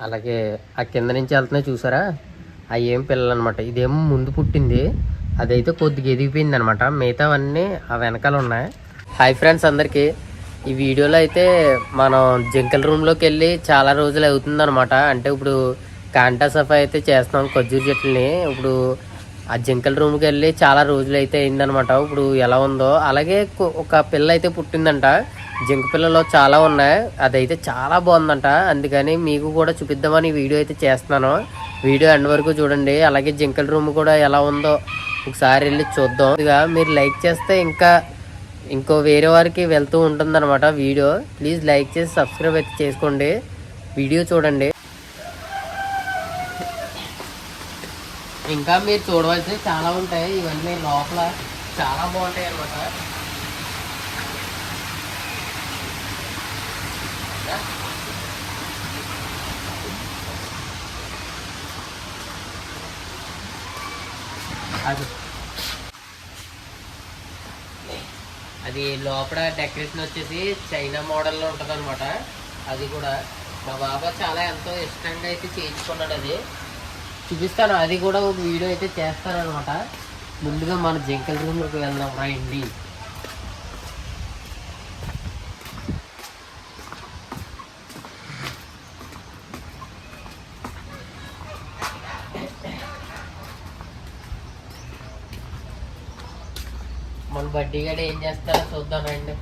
అలాగే ఆ కింద నుంచి వెళ్తున్నాయి చూసారా, అవి ఏం పిల్లలు అనమాట. ఇదేమో ముందు పుట్టింది, అదైతే కొద్దిగా ఎదిగిపోయింది అనమాట. మిగతావన్నీ ఆ వెనకాల ఉన్నాయి. హాయ్ ఫ్రెండ్స్ అందరికీ. ఈ వీడియోలో అయితే మనం జింకల రూమ్లోకి వెళ్ళి చాలా రోజులు అవుతుంది అనమాట. అంటే ఇప్పుడు కాంటా సఫా అయితే చేస్తున్నాం ఖర్జూర చెట్లని. ఇప్పుడు ఆ జింకల రూమ్కి వెళ్ళి చాలా రోజులు అయితే అయిందనమాట. ఇప్పుడు ఎలా ఉందో, అలాగే ఒక పిల్ల అయితే పుట్టిందంట. జింక పిల్లలు చాలా ఉన్నాయి, అదైతే చాలా బాగుందంట. అందుకని మీకు కూడా చూపిద్దామని వీడియో అయితే చేస్తున్నాను. వీడియో ఎండ్ వరకు చూడండి. అలాగే జింకల రూమ్ కూడా ఎలా ఉందో ఒకసారి వెళ్ళి చూద్దాం. ఇక మీరు లైక్ చేస్తే ఇంకా ఇంకో వేరే వారికి వెళ్తూ ఉంటుందన్నమాట వీడియో. ప్లీజ్ లైక్ చేసి సబ్స్క్రైబ్ అయితే చేసుకోండి. వీడియో చూడండి. ఇంకా మీరు చూడవలసి చాలా ఉంటాయి. ఇవన్నీ లోపల చాలా బాగుంటాయి అన్నమాట. అది లోపల డెకరేషన్ వచ్చేసి చైనా మోడల్లో ఉంటుంది అనమాట. అది కూడా మా బాబా చాలా ఎంతో ఇష్టంగా అయితే చేయించుకున్నాడు. అది చూపిస్తాను, అది కూడా ఒక వీడియో అయితే చేస్తాను అనమాట. ముందుగా మన జింకల రూమ్లోకి వెళ్దాం రండి. మన బడ్డీ గడ ఏం చేస్తారో చూద్దాం రండి.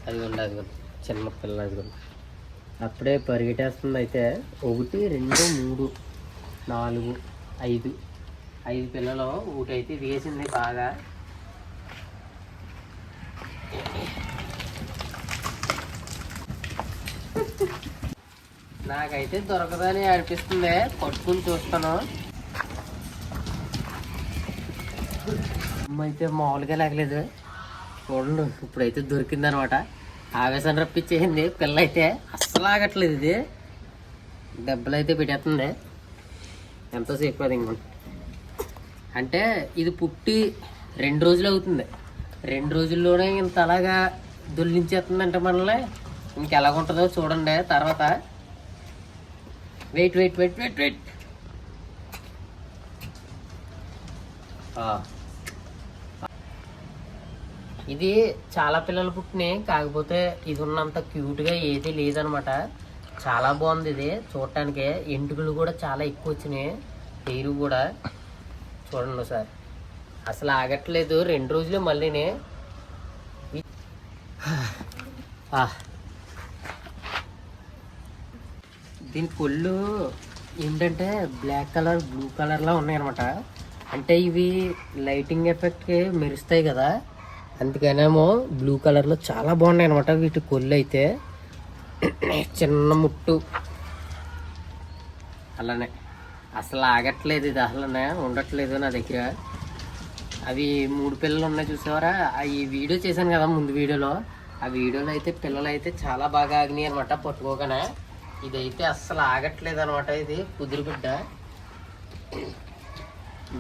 అదిగోండి అదిగోండి చిన్న పిల్ల, అదిగోండి అప్పుడే పరిగెట్టేస్తుంది. అయితే 1 2 3 4 5 పిల్లలు ఒకటైతే వేసింది బాగా. నాకైతే దొరకదని అనిపిస్తుంది, పట్టుకుని చూస్తాను. అయితే మామూలుగా లేగలేదు చూడండి. ఇప్పుడైతే దొరికింది అనమాట. ఆవేశం రప్పించేసింది పిల్ల. అయితే అస్సలు ఆగట్లేదు, ఇది దెబ్బలు అయితే పెట్టేస్తుంది. ఎంతోసేపు అది ఇంకోటి అంటే ఇది పుట్టి 2 రోజులు అవుతుంది. 2 రోజుల్లోనే ఇంత అలాగా దొల్లించేస్తుందంటే మనల్ని ఇంకెలాగుంటుందో చూడండి. తర్వాత wait wait wait wait wait ఇది చాలా పిల్లలు పుట్టినాయి, కాకపోతే ఇది ఉన్నంత క్యూట్గా ఏది లేదనమాట. చాలా బాగుంది ఇది చూడటానికి. ఎంటుకలు కూడా చాలా ఎక్కువ వచ్చినాయి, హెయిర్ కూడా చూడండి సార్. అసలు ఆగట్లేదు 2 రోజులు మళ్ళీనే. దీని కొళ్ళు ఏంటంటే బ్లాక్ కలర్ బ్లూ కలర్లా ఉన్నాయన్నమాట. అంటే ఇవి లైటింగ్ ఎఫెక్ట్కి మెరుస్తాయి కదా, అందుకనేమో బ్లూ కలర్లో చాలా బాగున్నాయి అనమాట వీటి కొళ్ళు. అయితే చిన్న ముట్టు అలానే అసలు ఆగట్లేదు ఇది, అసలు ఉండట్లేదు నా దగ్గర. అవి 3 పిల్లలు ఉన్నాయి చూసేవారా, ఈ వీడియో చేశాను కదా ముందు వీడియోలో. ఆ వీడియోలో అయితే పిల్లలు అయితే చాలా బాగా ఆగినాయి అనమాట పట్టుకోగానే. ఇదైతే అస్సలు ఆగట్లేదు అనమాట. ఇది కుదిరిబిడ్డ.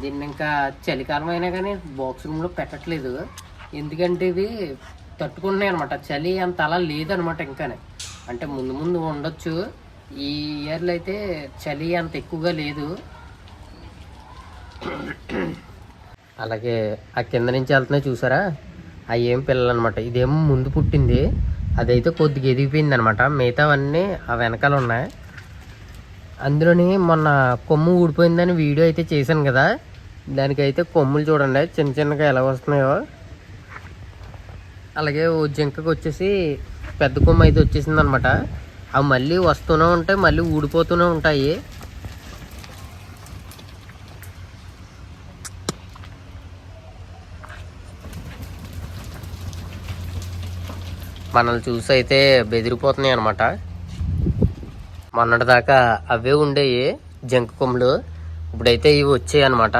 దీన్ని ఇంకా చలికాలం అయినా కానీ బాక్స్ రూమ్లో పెట్టట్లేదు, ఎందుకంటే ఇవి తట్టుకున్నాయి అనమాట. చలి అంత అలా లేదనమాట ఇంకానే. అంటే ముందు ముందు ఉండొచ్చు, ఈ ఇయర్లో అయితే చలి అంత ఎక్కువగా లేదు. అలాగే ఆ కింద నుంచి వెళ్తున్నాయి చూసారా, అవి ఏం పిల్లలు అనమాట. ఇదేమో ముందు పుట్టింది, అదైతే కొద్దిగా ఎదిగిపోయింది అనమాట. మిగతావన్నీ ఆ వెనకాల ఉన్నాయి. అందులోని మొన్న కొమ్ము ఊడిపోయిందని వీడియో అయితే చేశాను కదా, దానికైతే కొమ్ములు చూడండి చిన్న చిన్నగా ఎలా వస్తున్నాయో. అలాగే ఓ జింకకు వచ్చేసి పెద్ద కొమ్ము అయితే వచ్చేసింది అనమాట. అవి మళ్ళీ వస్తూనే ఉంటాయి, మళ్ళీ ఊడిపోతూనే ఉంటాయి. మనల్ని చూసి అయితే బెదిరిపోతున్నాయి అనమాట. మొన్నటిదాకా అవే ఉండేవి జింక కొమ్ములు, ఇప్పుడైతే ఇవి వచ్చాయి అనమాట.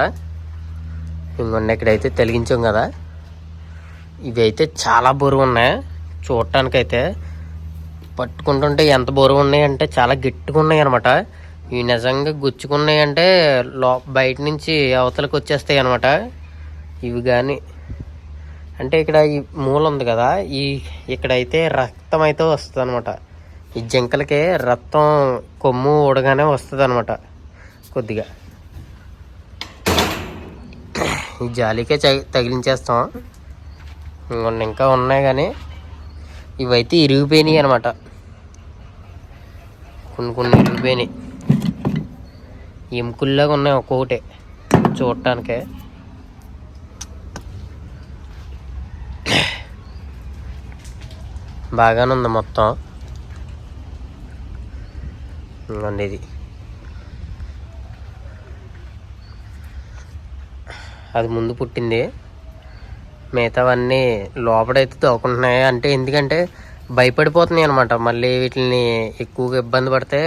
ఇంకొన్న ఇక్కడైతే తొలగించాం కదా, ఇవి అయితే చాలా బరువు ఉన్నాయి చూడటానికైతే. పట్టుకుంటుంటే ఎంత బరువు ఉన్నాయంటే చాలా గట్టిగా ఉన్నాయి అనమాట. ఇవి నిజంగా గుచ్చుకున్నాయి అంటే బయట నుంచి అవతలకు వచ్చేస్తాయి అనమాట. ఇవి కానీ అంటే ఇక్కడ ఈ మూల ఉంది కదా, ఇక్కడైతే రక్తం అయితే వస్తుంది అనమాట. ఈ జింకలకి రక్తం కొమ్ము ఊడగానే వస్తుంది అనమాట. కొద్దిగా ఈ జాలికే తగిలించేస్తాం. ఇంకా ఉన్నాయి కానీ ఇవైతే ఇరిగిపోయినాయి అనమాట. కొన్ని ఇరిగిపోయినాయి, ఎముకల్లాగా ఉన్నాయి ఒక్కొక్కటి చూడటానికే. బాగానే ఉంది మొత్తం. ఇంకోండి ఇది అది ముందు పుట్టింది. మిగతావన్నీ లోపడైతే తోకుంటున్నాయి. అంటే ఎందుకంటే భయపడిపోతున్నాయి అనమాట. మళ్ళీ వీటిని ఎక్కువగా ఇబ్బంది పడితే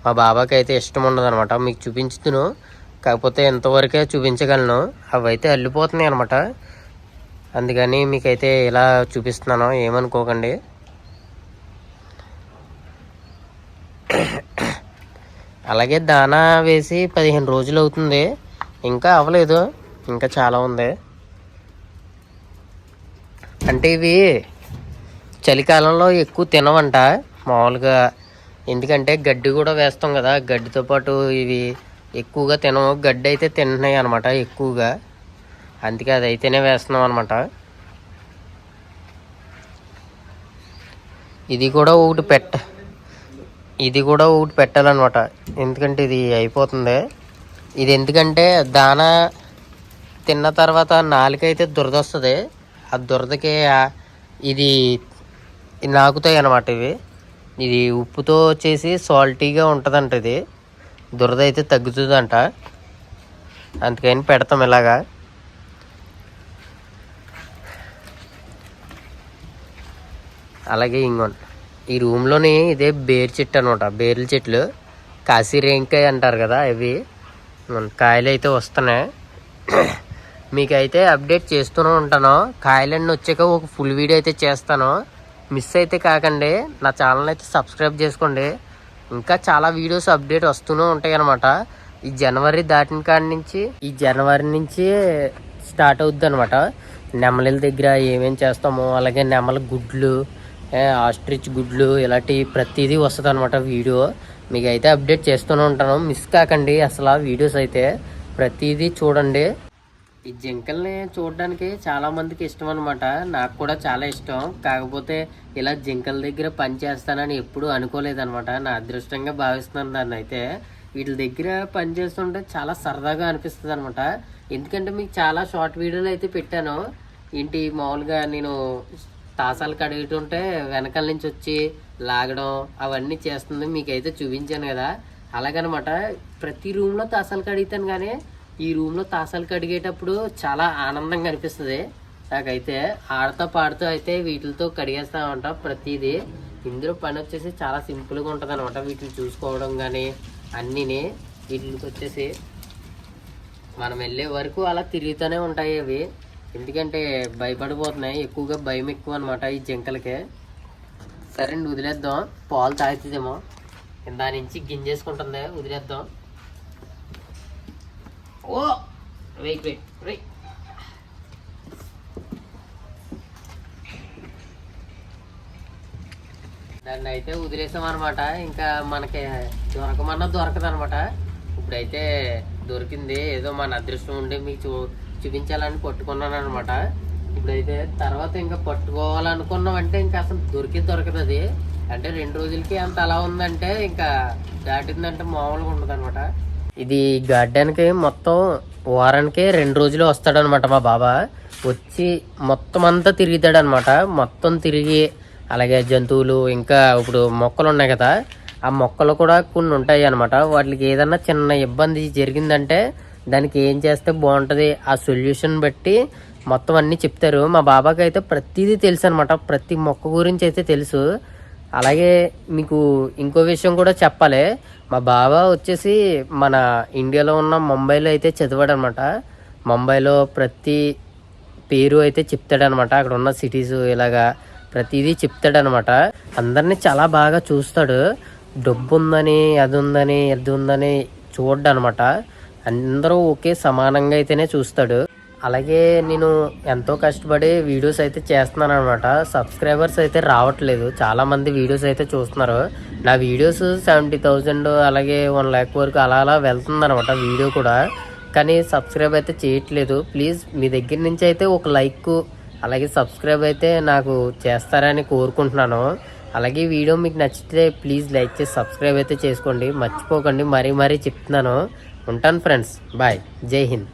మా బాబాకి అయితే ఇష్టం ఉండదు అనమాట. మీకు చూపించుతును, కాకపోతే ఎంతవరకే చూపించగలను. అవి అయితే అల్లిపోతున్నాయి అనమాట. అందుకని మీకైతే ఇలా చూపిస్తున్నాను, ఏమనుకోకండి. అలాగే దానా వేసి 15 రోజులు అవుతుంది, ఇంకా అవ్వలేదు, ఇంకా చాలా ఉంది. అంటే ఇవి చలికాలంలో ఎక్కువ తినవంట మామూలుగా. ఎందుకంటే గడ్డి కూడా వేస్తాం కదా, గడ్డితో పాటు ఇవి ఎక్కువగా తినవు. గడ్డి అయితే తింటున్నాయి అనమాట ఎక్కువగా, అందుకే అది అయితేనే వేస్తున్నాం అనమాట. ఇది కూడా ఒకటి పెట్టాలన్నమాట. ఎందుకంటే ఇది అయిపోతుంది. ఇది ఎందుకంటే దానా తిన్న తర్వాత నాలుకైతే దురద వస్తుంది. ఆ దురదకి ఇది నాకుతాయి అన్నమాట. ఇది ఉప్పుతో చేసి సాల్టీగా ఉంటుందంట. ఇది దురద అయితే తగ్గుతుందంట, అందుకని పెడతాం ఇలాగా. అలాగే ఇంకోండి ఈ రూమ్లోని ఇదే బేరు చెట్టు అనమాట. బేర్ల చెట్లు కాశీరేంకాయ అంటారు కదా, ఇవి కాయలు అయితే వస్తున్నాయి. మీకైతే అప్డేట్ చేస్తూనే ఉంటాను. కాయలన్నీ వచ్చాక ఒక ఫుల్ వీడియో అయితే చేస్తాను, మిస్ అయితే కాకండి. నా ఛానల్ అయితే సబ్స్క్రైబ్ చేసుకోండి. ఇంకా చాలా వీడియోస్ అప్డేట్ వస్తూనే ఉంటాయి అన్నమాట. ఈ జనవరి దాటిన కాడి నుంచి, ఈ జనవరి నుంచి స్టార్ట్ అవుద్ది అనమాట. నెమలిల దగ్గర ఏమేమి చేస్తామో, అలాగే నెమల గుడ్లు, ఆస్ట్రిచ్ గుడ్లు, ఇలాంటి ప్రతిదీ వస్తుంది అనమాట వీడియో. మీకు అయితే అప్డేట్ చేస్తూనే ఉంటాను, మిస్ కాకండి. అసలు ఆ వీడియోస్ అయితే ప్రతిదీ చూడండి. ఈ జింకల్ని చూడడానికి చాలా మందికి ఇష్టం అనమాట. నాకు కూడా చాలా ఇష్టం. కాకపోతే ఇలా జింకల దగ్గర పని చేస్తానని ఎప్పుడూ అనుకోలేదనమాట. నా అదృష్టంగా భావిస్తున్నాను దాన్ని. అయితే వీటి దగ్గర పని చేస్తుంటే చాలా సరదాగా అనిపిస్తుంది అనమాట. ఎందుకంటే మీకు చాలా షార్ట్ వీడియోలు అయితే పెట్టాను. ఏంటి మామూలుగా నేను తాసాలు కడుగుతుంటే వెనకాల నుంచి వచ్చి లాగడం అవన్నీ చేస్తుంది, మీకైతే చూపించాను కదా. అలాగనమాట ప్రతి రూమ్లో తాసాలు కడుగుతాను, కానీ ఈ రూమ్లో తాసాలు కడిగేటప్పుడు చాలా ఆనందంగా అనిపిస్తుంది నాకైతే. ఆడుతూ పాడుతూ అయితే వీటితో కడిగేస్తామంట ప్రతిదీ. ఇందులో పని వచ్చేసి చాలా సింపుల్గా ఉంటుంది అనమాట. వీటిని చూసుకోవడం కానీ అన్నీని. వీటికి వచ్చేసి మనం వెళ్ళే వరకు అలా తిరుగుతూనే ఉంటాయి అవి. ఎందుకంటే భయపడిపోతున్నాయి, ఎక్కువగా భయం ఎక్కువ అనమాట ఈ జింకలకి. సరే వదిలేద్దాం, పాలు తాగుతుందేమో, దాని నుంచి గింజేసుకుంటుంది, వదిలేద్దాం. ఓ వెయిట్ దాన్ని అయితే వదిలేసాం అనమాట. ఇంకా మనకి దొరకమన్నా దొరకదు అనమాట. ఇప్పుడైతే దొరికింది, ఏదో మన అదృష్టం ఉండి మీకు చూపించాలని పట్టుకున్నాను అనమాట. ఇప్పుడైతే తర్వాత ఇంకా పట్టుకోవాలనుకున్నామంటే ఇంకా అసలు దొరకదు అది. అంటే 2 రోజులకి అంత అలా ఉందంటే ఇంకా దాటిందంటే మామూలుగా ఉండదు అనమాట. ఇది గార్డెన్కి మొత్తం వారానికి 2 రోజులు వస్తాడనమాట మా బాబా. వచ్చి మొత్తం అంతా తిరుగుతాడు అనమాట. మొత్తం తిరిగి అలాగే జంతువులు, ఇంకా ఇప్పుడు మొక్కలు ఉన్నాయి కదా, ఆ మొక్కలు కూడా కొన్ని ఉంటాయి అనమాట. వాటికి ఏదన్నా చిన్న ఇబ్బంది జరిగిందంటే దానికి ఏం చేస్తే బాగుంటుంది, ఆ సొల్యూషన్ బట్టి మొత్తం అన్నీ చెప్తారు. మా బాబాకి అయితే ప్రతిదీ తెలుసు అనమాట. ప్రతి మొక్క గురించి అయితే తెలుసు. అలాగే మీకు ఇంకో విషయం కూడా చెప్పాలి. మా బాబా వచ్చేసి మన ఇండియాలో ఉన్న ముంబైలో అయితే చదివాడు అనమాట. ముంబైలో ప్రతి పేరు అయితే చెప్తాడనమాట. అక్కడ ఉన్న సిటీస్ ఇలాగా ప్రతిదీ చెప్తాడనమాట. అందరినీ చాలా బాగా చూస్తాడు. డబ్బు ఉందని అది ఉందని ఇది ఉందని చూడ్డు అనమాట. అందరూ ఒకే సమానంగా అయితేనే చూస్తాడు. అలాగే నేను ఎంతో కష్టపడి వీడియోస్ అయితే చేస్తున్నాను అనమాట. సబ్స్క్రైబర్స్ అయితే రావట్లేదు, చాలామంది వీడియోస్ అయితే చూస్తున్నారు. నా వీడియోస్ 70,000 అలాగే 1 lakh వరకు అలా అలా వెళ్తుంది అనమాట వీడియో కూడా. కానీ సబ్స్క్రైబ్ అయితే చేయట్లేదు. ప్లీజ్ మీ దగ్గర నుంచి అయితే ఒక లైక్ అలాగే సబ్స్క్రైబ్ అయితే నాకు చేస్తారని కోరుకుంటున్నాను. అలాగే వీడియో మీకు నచ్చితే ప్లీజ్ లైక్ చేసి సబ్స్క్రైబ్ అయితే చేసుకోండి, మర్చిపోకండి. మరీ చెప్తున్నాను. ఉంటాను ఫ్రెండ్స్, బాయ్, జై హింద్.